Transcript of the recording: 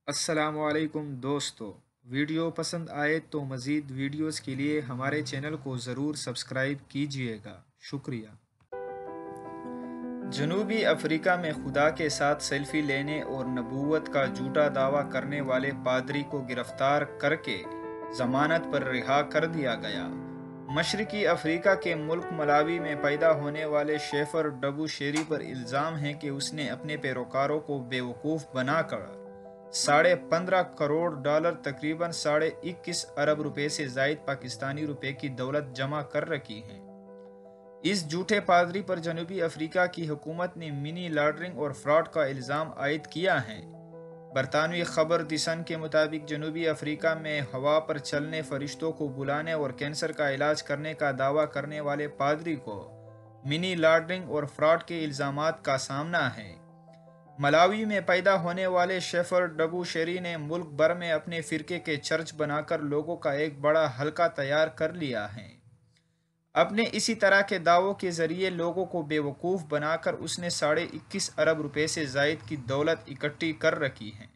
السلام علیکم دوستو، ویڈیو پسند آئے تو مزید ویڈیوز کے لیے ہمارے چینل کو ضرور سبسکرائب کیجیے گا، شکریہ۔ جنوبی افریقہ میں خدا کے ساتھ سیلفی لینے اور نبوت کا جھوٹا دعویٰ کرنے والے پادری کو گرفتار کر کے ضمانت پر رہا کر دیا گیا۔ مشرقی افریقہ کے ملک ملاوی میں پیدا ہونے والے شیفر ڈبوشیری پر الزام ہے کہ اس نے اپنے پیروکاروں کو بیوقوف بنا کر $15.5 کروڑ تقریباً 21.5 ارب روپے سے زائد پاکستانی روپے کی دولت جمع کر رکھی ہے۔ اس جھوٹے پادری پر جنوبی افریقہ کی حکومت نے منی لانڈرنگ اور فراڈ کا الزام عائد کیا ہے۔ برطانوی خبر دی سن کے مطابق جنوبی افریقہ میں ہوا پر چلنے فرشتوں کو بلانے اور کینسر کا علاج کرنے کا دعویٰ کرنے والے پادری کو منی لانڈرنگ اور فراڈ کے الزامات کا سامنا ہے۔ ملاوی میں پیدا ہونے والے شیفر ڈبوشیری نے ملک بھر میں اپنے فرقے کے چرچ بنا کر لوگوں کا ایک بڑا حلقہ تیار کر لیا ہے۔ اپنے اسی طرح کے دعووں کے ذریعے لوگوں کو بیوقوف بنا کر اس نے 21.5 ارب روپے سے زائد کی دولت اکٹھی کر رکھی ہے۔